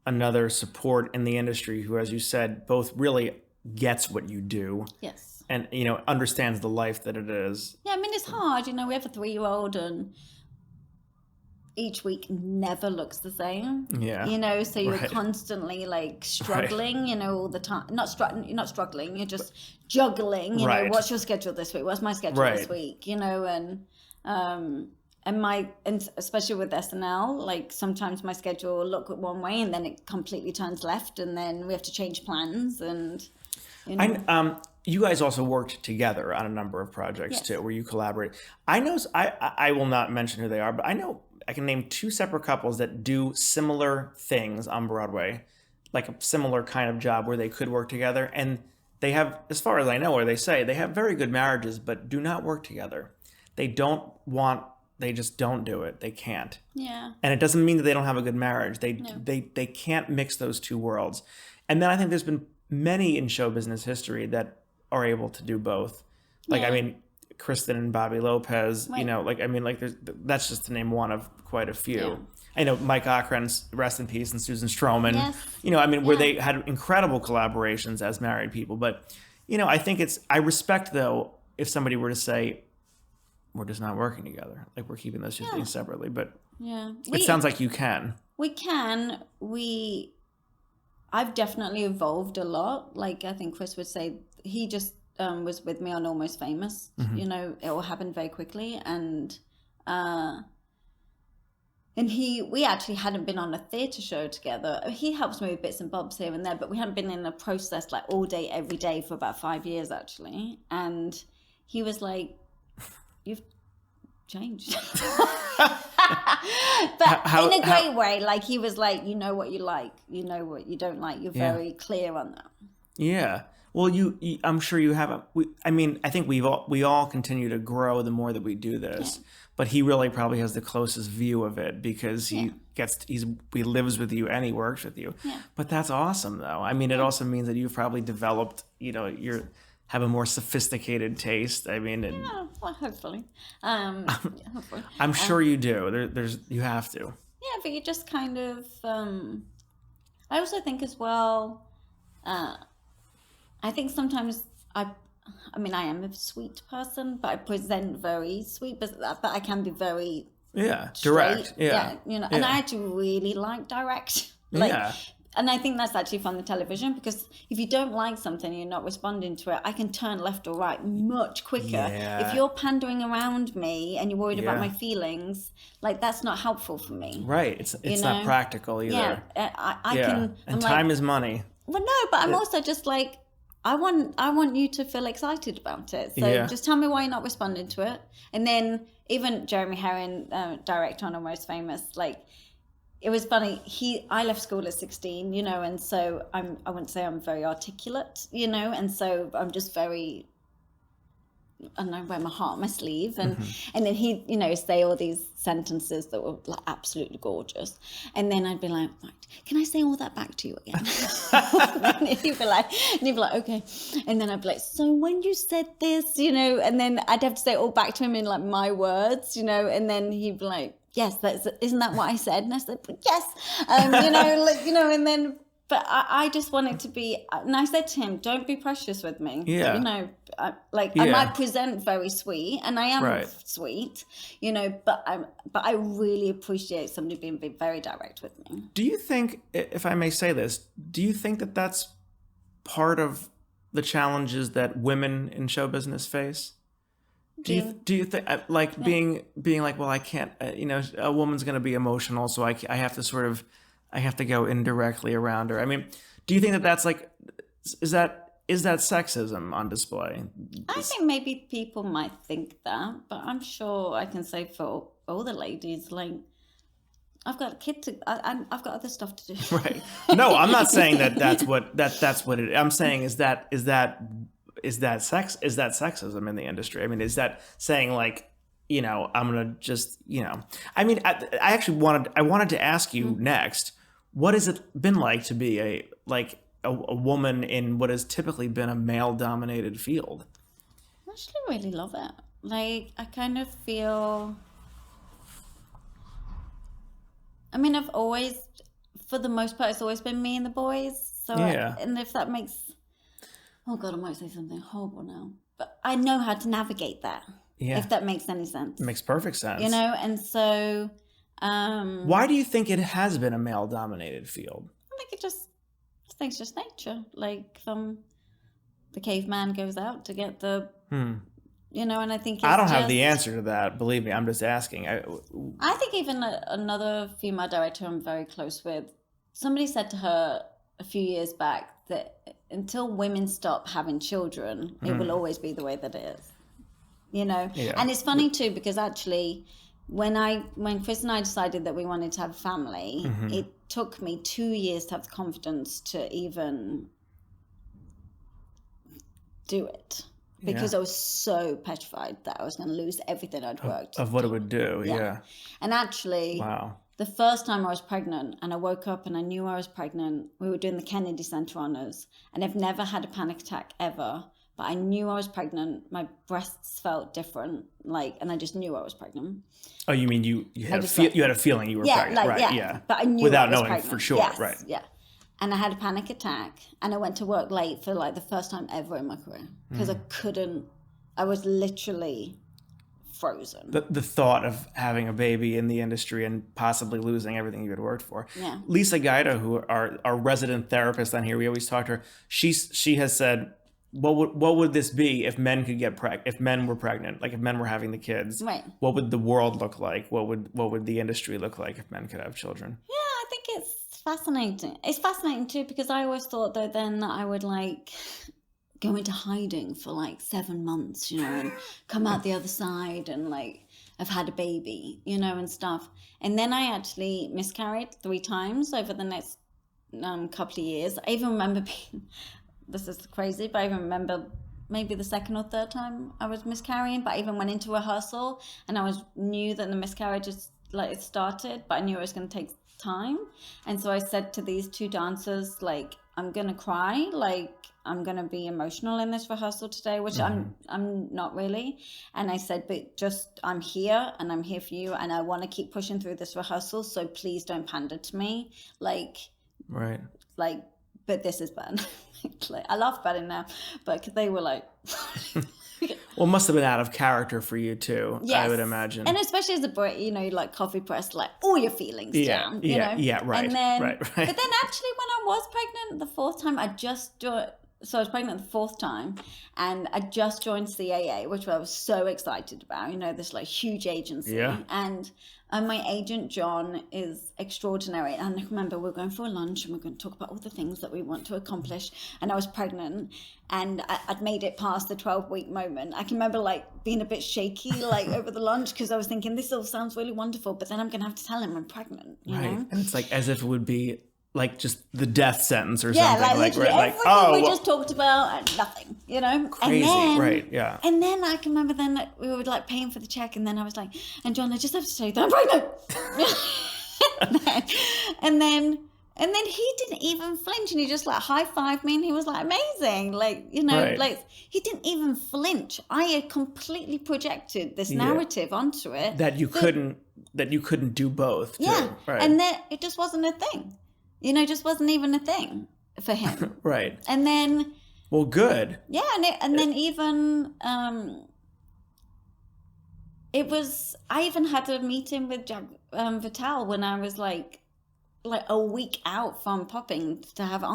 another support in the industry who, as you said, both really gets what you do. Yes, and understands the life that it is. Yeah, I mean, it's hard. We have a 3-year-old, and each week never looks the same. Yeah. So you're constantly like struggling, all the time. You're not struggling, you're just juggling, what's your schedule this week? What's my schedule this week? And especially with SNL, like sometimes my schedule will look one way and then it completely turns left, and then we have to change plans, and you guys also worked together on a number of projects Yes. too, where you collaborate. I know, I will not mention who they are, but I know I can name 2 separate couples that do similar things on Broadway, like a similar kind of job where they could work together. And they have, as far as I know, or they say, they have very good marriages, but do not work together. They just don't do it. They can't. Yeah. And it doesn't mean that they don't have a good marriage. They can't mix those 2 worlds. And then I think there's been many in show business history that are able to do both. Like, I mean, Kristen and Bobby Lopez, Right. that's just to name one of quite a few. Yeah. I know Mike Cochran's, rest in peace, and Susan Stroman, Yes. where they had incredible collaborations as married people. But, I think I respect, though, if somebody were to say, we're just not working together. Like, we're keeping those 2 things separately. But Yeah. it sounds like you can. We can. I've definitely evolved a lot. Like, I think Chris would say, he just was with me on Almost Famous. Mm-hmm. It all happened very quickly. And we actually hadn't been on a theatre show together. He helps me with bits and bobs here and there, but we hadn't been in a process like all day, every day for about 5 years, actually. And he was like, you've changed. But in a great way. Like, he was like, you know what you like, you know what you don't like. You're very clear on that. Yeah. Well, I'm sure you haven't. I think we all continue to grow the more that we do this. But he really probably has the closest view of it because he lives with you and he works with you. Yeah. But that's awesome, though. I mean, it also means that you've probably developed, have a more sophisticated taste. I mean, Well, hopefully. Hopefully. I'm sure you do. You have to. Yeah, but you just kind of. I also think as well. I think sometimes I am a sweet person, but I present very sweet, but I can be very direct. straight. And I actually really like direct. And I think that's actually fun on television, because if you don't like something and you're not responding to it, I can turn left or right much quicker. Yeah. If you're pandering around me and you're worried about my feelings, like, that's not helpful for me. Right. It's not practical either. Yeah, I can. And time is money. Well, no, but I'm also just like, I want you to feel excited about it. So just tell me why you're not responding to it. And then even Jeremy Herrin, director on Almost Famous, like, it was funny. I left school at 16, and so I wouldn't say I'm very articulate, and so I'm just very, I don't know, wear my heart on my sleeve, and then he'd say all these sentences that were like absolutely gorgeous, and then I'd be like, right, can I say all that back to you again? And he'd be like, okay, and then I'd be like, so when you said this, and then I'd have to say it all back to him in like my words, and then he'd be like, yes, isn't that what I said? And I said, yes, and then. But I just want it to be, and I said to him, don't be precious with me. Yeah. I might present very sweet, and I am sweet, but I really appreciate somebody being very direct with me. Do you think, if I may say this, do you think that that's part of the challenges that women in show business face? Do you think, like, being like, well, I can't, a woman's going to be emotional, so I have to go indirectly around her. I mean, do you think that that's like, is that sexism on display? I think maybe people might think that, but I'm sure I can say for all the ladies, like, I've got a kid I've got other stuff to do. Right. No, I'm not saying that's what it is. I'm saying is that sexism in the industry? I mean, is that saying like, I'm gonna just, I mean, I actually wanted to ask you next, what has it been like to be a woman in what has typically been a male-dominated field? I actually really love it. Like, I kind of feel, I mean, I've always, for the most part, it's always been me and the boys. So, and if that makes, oh God, I might say something horrible now, but I know how to navigate that. Yeah. If that makes any sense. It makes perfect sense. And so... why do you think it has been a male-dominated field? I think I think it's just nature. Like, the caveman goes out to get the... and I think I don't have the answer to that. Believe me, I'm just asking. I think even another female director I'm very close with, somebody said to her a few years back that until women stop having children, it will always be the way that it is. You know? Yeah. And it's funny too, because actually when Chris and I decided that we wanted to have a family, it took me 2 years to have the confidence to even do it. Because I was so petrified that I was going to lose everything I'd worked. Of what it would do, yeah. And actually, Wow. the first time I was pregnant and I woke up and I knew I was pregnant, we were doing the Kennedy Center honors. And I've never had a panic attack ever, but I knew I was pregnant. My breasts felt different, and I just knew I was pregnant. Oh, you mean you had a feeling you were pregnant, right? Yeah. But I knew without I was knowing pregnant. for sure, Yes, right? Yeah. And I had a panic attack and I went to work late for the first time ever in my career because I was literally frozen. The thought of having a baby in the industry and possibly losing everything you had worked for. Yeah. Lisa Gajda, who our resident therapist on here, we always talk to her. She has said, what would this be if men could get if men were pregnant, like if men were having the kids? Right. What would the world look like? What would the industry look like if men could have children? Yeah, I think it's fascinating. It's fascinating too because I always thought though then that I would go into hiding for 7 months, and come out the other side and I've had a baby, and stuff. And then I actually miscarried 3 times over the next couple of years. I even remember this is crazy, but I even remember maybe the second or third time I was miscarrying, but I even went into rehearsal and knew that the miscarriage it started, but I knew it was going to take time. And so I said to these 2 dancers, I'm going to cry, I'm going to be emotional in this rehearsal today, which I'm not really. And I said, but just, I'm here and I'm here for you. And I want to keep pushing through this rehearsal. So please don't pander to me. Right. But this is bad. I laugh about it now, but they were well, it must have been out of character for you too. Yes. I would imagine. And especially as a boy, coffee press, all your feelings down, you know? Yeah, right. And then, right. But then actually when I was pregnant the 4th time, so I was pregnant the 4th time and I just joined CAA, which I was so excited about, this huge agency. Yeah. And my agent, John, is extraordinary. And I remember we were going for a lunch and we are going to talk about all the things that we want to accomplish. And I was pregnant and I'd made it past the 12-week moment. I can remember being a bit shaky over the lunch because I was thinking this all sounds really wonderful, but then I'm going to have to tell him I'm pregnant, you know? And it's as if it would be just the death sentence or yeah, something. Literally everything we just talked about and nothing, Crazy, and then, right, yeah. And then I can remember then that we were paying for the check and then I was and John, I just have to say that I'm pregnant. and then he didn't even flinch and he just high-fived me and he was amazing. He didn't even flinch. I had completely projected this narrative onto it. That you couldn't do both. Too. Yeah. Right. And then it just wasn't a thing. Just wasn't even a thing for him. Right. And then... Well, good. Yeah, and then even... it was... I even had a meeting with Vital when I was a week out from popping to have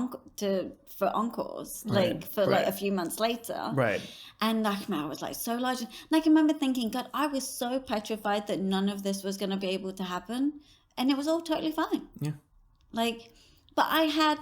for encores, right. a few months later. Right. And I was so large. And I can remember thinking, God, I was so petrified that none of this was going to be able to happen. And it was all totally fine. Yeah. But I had,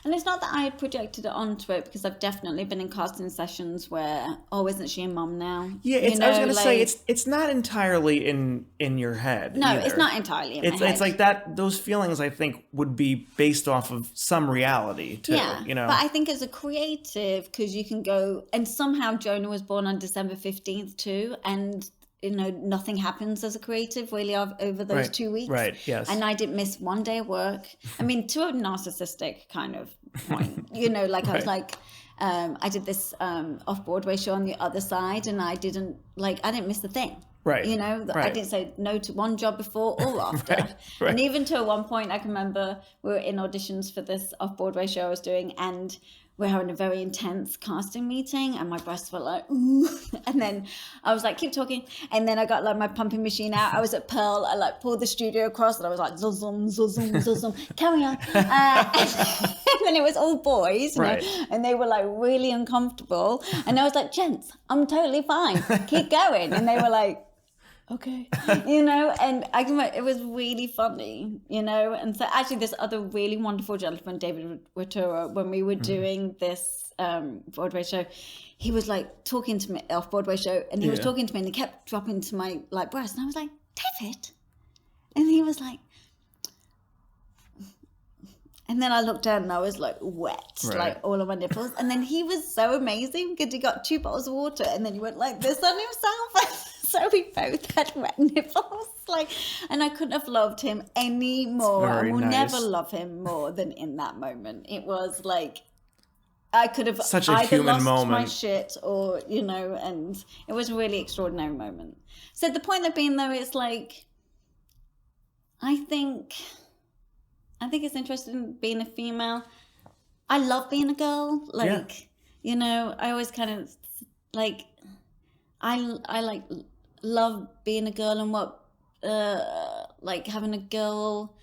and it's not that I had projected it onto it because I've definitely been in casting sessions where, isn't she a mum now? Yeah, I was going to say, it's not entirely in your head. No, either. It's not entirely in my head. It's those feelings I think would be based off of some reality too. Yeah, but I think as a creative, because you can go, and somehow Jonah was born on December 15th too, and nothing happens as a creative really over those 2 weeks. Right, yes. And I didn't miss one day of work. I mean, to a narcissistic kind of point, I was I did this off Broadway show on the other side and I didn't miss the thing. Right. I didn't say no to one job before or after. Right. And even to one point, I can remember we were in auditions for this off Broadway show I was doing and we're having a very intense casting meeting and my breasts were ooh. And then I was keep talking. And then I got my pumping machine out. I was at Pearl. I pulled the studio across and I was zuzum, zuzum, zuzum, carry on. And then it was all boys, right. And they were really uncomfortable. And I was gents, I'm totally fine. Keep going. And they were Okay. you know, and I can remember it was really funny, you know. And so actually this other really wonderful gentleman, David Wattura, when we were doing this Broadway show, he was like talking to me off Broadway show, and he was talking to me and he kept dropping to my like breast, and I was like, David, and he was like, and then I looked down and I was like wet, like all of my nipples. And then he was so amazing because he got 2 bottles of water and then he went like this on himself. So we both had wet nipples. Like, and I couldn't have loved him any more. I will never love him more than in that moment. It was like, I could have such a either human lost moment. my shit or, you know, and it was a really extraordinary moment. So the point of being though, it's like, I think it's interesting being a female. I love being a girl. Like, you know, I always kind of like, I like love being a girl and what, like having a girl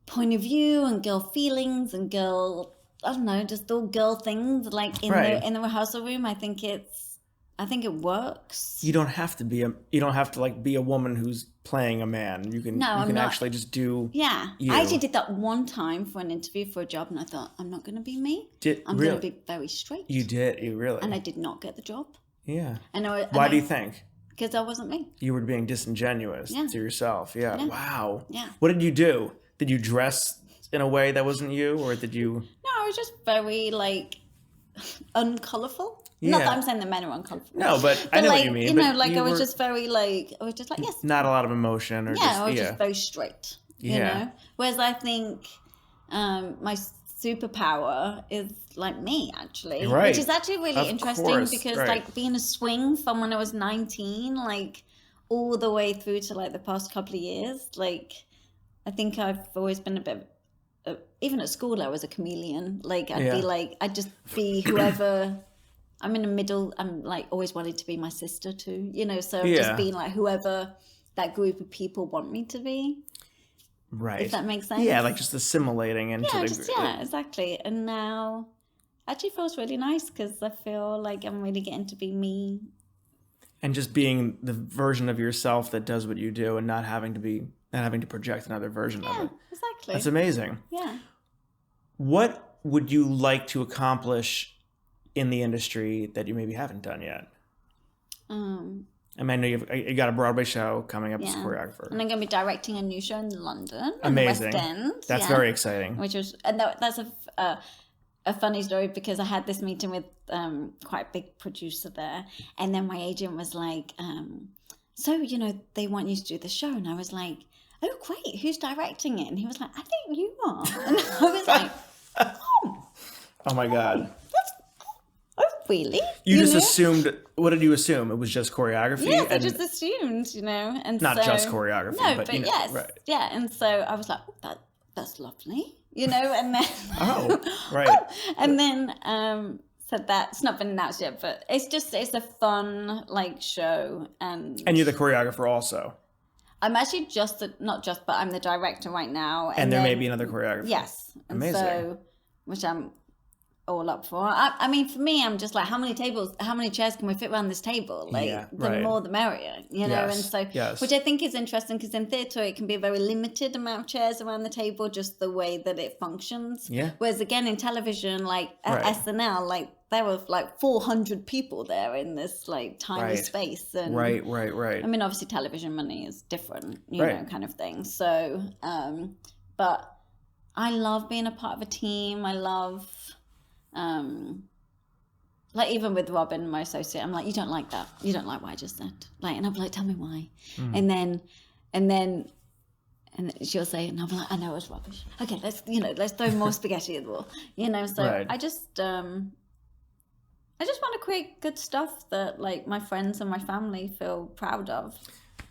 point of view and girl feelings and girl, I don't know, just all girl things like in the rehearsal room. I think it works. You don't have to like be a woman who's playing a man. You can actually just do you. I actually did that one time for an interview for a job, and I thought, I'm not going to be me. I'm going to be very straight. You did? You really? And I did not get the job. Yeah. Why do you think? Because I wasn't me. You were being disingenuous to yourself. Yeah. Wow. Yeah. What did you do? Did you dress in a way that wasn't you, or did you? No, I was just very like uncolourful. Yeah. Not that I'm saying that men are uncolourful. No, but I know like, what you mean. You know, like I was just very like, yes. Not a lot of emotion, or I was just very straight. You Yeah. know? Whereas I think my superpower is like me, actually. Right. Which is actually really Of interesting course, because right. like being a swing from when I was 19, like all the way through to like the past couple of years, like I think I've always been a bit even at school I was a chameleon. Like I'd just be whoever. I'm in the middle. I'm like always wanted to be my sister too, you know, so just being like whoever that group of people want me to be. Right. If that makes sense. Yeah, like just assimilating into the group. Yeah, exactly. And now actually feels really nice because I feel like I'm really getting to be me. And just being the version of yourself that does what you do and not having to project another version of it. Exactly. That's amazing. Yeah. What would you like to accomplish in the industry that you maybe haven't done yet? I mean, I know you got a Broadway show coming up as a choreographer. And I'm going to be directing a new show in London. Amazing. In the West End. That's very exciting. Which was, and that's a funny story because I had this meeting with quite a big producer there. And then my agent was like, so, you know, they want you to do the show. And I was like, oh, great. Who's directing it? And he was like, I think you are. And I was like, oh my God. Oh, really? You just assumed, what did you assume? It was just choreography? Yes, I just assumed, you know. And not just choreography, but you know, yes. right. Yeah, and so I was like, that's lovely, you know, and then... and then said that, it's not been announced yet, but it's a fun, like, show. And you're the choreographer also? I'm actually but I'm the director right now. And there may be another choreographer? Yes. And amazing. so, which I'm all up for. I mean, for me, I'm just like, how many chairs can we fit around this table? Like, the more the merrier, you know? And so, which I think is interesting because in theatre, it can be a very limited amount of chairs around the table, just the way that it functions. Yeah. Whereas again, in television, like at SNL, like there were like 400 people there in this like tiny space. And, right. I mean, obviously television money is different, you know, kind of thing. So, but I love being a part of a team. I love... like even with Robin, my associate, I'm like, you don't like that. You don't like what I just said. Like, and I'm like, tell me why. And then she'll say, and I'm like, I know it was rubbish. Okay, let's throw more spaghetti at the wall. You know, so I just want to create good stuff that like my friends and my family feel proud of.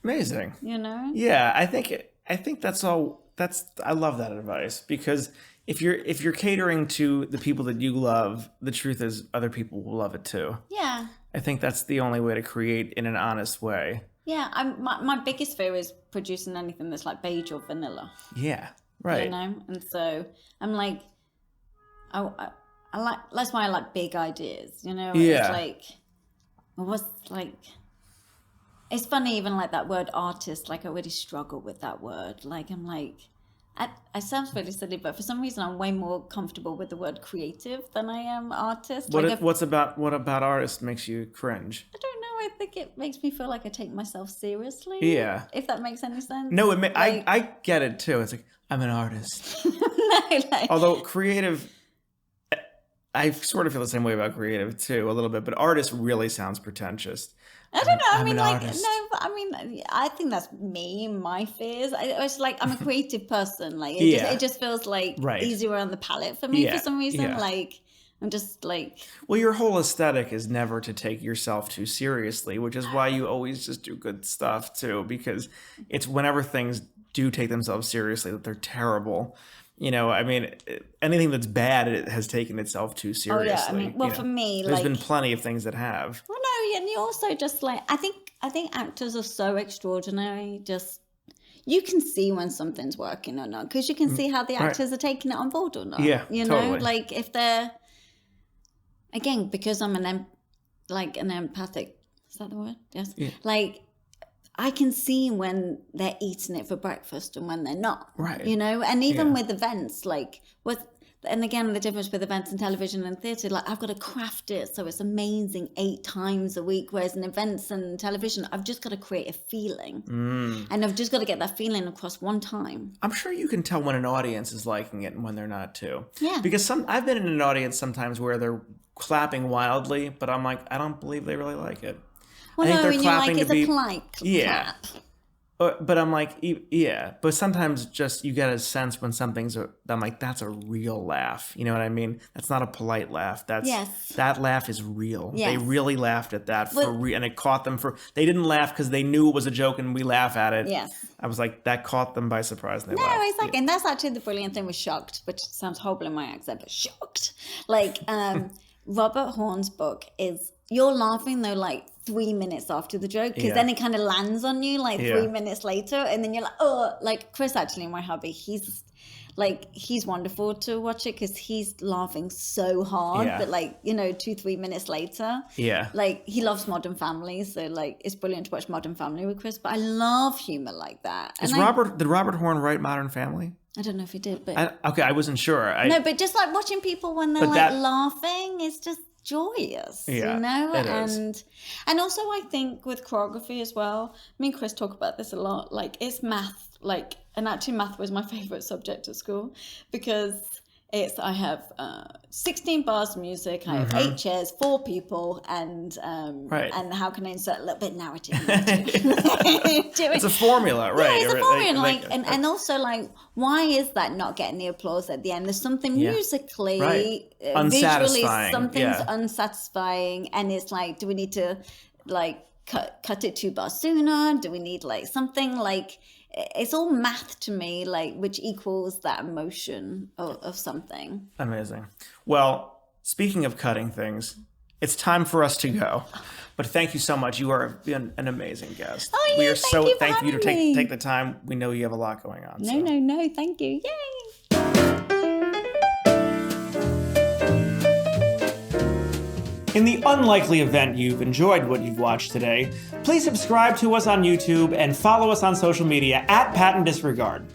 Amazing. You know? Yeah, I think that's all. I love that advice because if you're catering to the people that you love, the truth is other people will love it too. Yeah. I think that's the only way to create in an honest way. Yeah, my biggest fear is producing anything that's like beige or vanilla. Yeah, right. You know, and so I'm like, I like, that's why I like big ideas. You know, yeah. It's like, what's like, It's funny, even like that word artist, like I really struggle with that word. Like I'm like, it sounds really silly, but for some reason I'm way more comfortable with the word creative than I am artist. What about artist makes you cringe? I don't know. I think it makes me feel like I take myself seriously. Yeah. If that makes any sense. No, I get it too. It's like, I'm an artist. No, like, Although creative, I sort of feel the same way about creative too, a little bit, but artist really sounds pretentious. I don't know. I I'm mean, an like, artist. no, but I mean, I think that's me, my fears. It's like I'm a creative person. Like, it just feels like easier on the palate for me for some reason. Yeah. Like, I'm just like. Well, your whole aesthetic is never to take yourself too seriously, which is why you always just do good stuff too, because it's whenever things do take themselves seriously that they're terrible. You know, I mean, anything that's bad, it has taken itself too seriously. Oh, yeah. I mean, well, for me, there's like, been plenty of things that have. Well, no, and you also just like I think actors are so extraordinary. Just you can see when something's working or not because you can see how the actors are taking it on board or not. Yeah, you know, totally. like if they're again because I'm an empathic. Is that the word? Yes. Yeah. Like. I can see when they're eating it for breakfast and when they're not. Right. You know, and even with events, like and again, the difference with events and television and theatre, like I've got to craft it so it's amazing 8 times a week. Whereas in events and television, I've just got to create a feeling. And I've just got to get that feeling across one time. I'm sure you can tell when an audience is liking it and when they're not too. Yeah. Because I've been in an audience sometimes where they're clapping wildly, but I'm like, I don't believe they really like it. Well, I think no, they're and you're like, clapping it's to be, a polite clap. But I'm like, yeah. But sometimes just you get a sense when I'm like, that's a real laugh. You know what I mean? That's not a polite laugh. That laugh is real. Yes. They really laughed at that and it caught them they didn't laugh because they knew it was a joke and we laugh at it. Yes. I was like, that caught them by surprise. And they No, laughed. exactly. And that's actually the brilliant thing with Shocked, which sounds horrible in my accent, but Shocked. Like, Robert Horn's book is, you're laughing though, like 3 minutes after the joke, because then it kind of lands on you like 3 minutes later, and then you're like, oh, like Chris, actually, my hubby, he's wonderful to watch it because he's laughing so hard, but like, you know, 2-3 minutes later, like he loves Modern Family, so like it's brilliant to watch Modern Family with Chris, but I love humor like that. Did Robert Horn write Modern Family? I don't know if he did, but I wasn't sure. No, but just like watching people when they're laughing, it's just joyous, you know. And also I think with choreography as well, me and Chris talk about this a lot, like it's math, like, and actually math was my favorite subject at school because I have 16 bars of music, I have 8 chairs, 4 people, and how can I insert a little bit of narrative it's a formula, right? Yeah, it's a formula, and also like, why is that not getting the applause at the end? There's something musically, visually, something's unsatisfying, and it's like, do we need to like cut it 2 bars sooner? Do we need like something like? It's all math to me, like, which equals that emotion of something. Amazing. Well, speaking of cutting things, it's time for us to go. But thank you so much. You are an amazing guest. Oh, yeah, we are so thankful you to take the time. We know you have a lot going on. No, thank you. Yay! In the unlikely event you've enjoyed what you've watched today, please subscribe to us on YouTube and follow us on social media at Patten Disregard.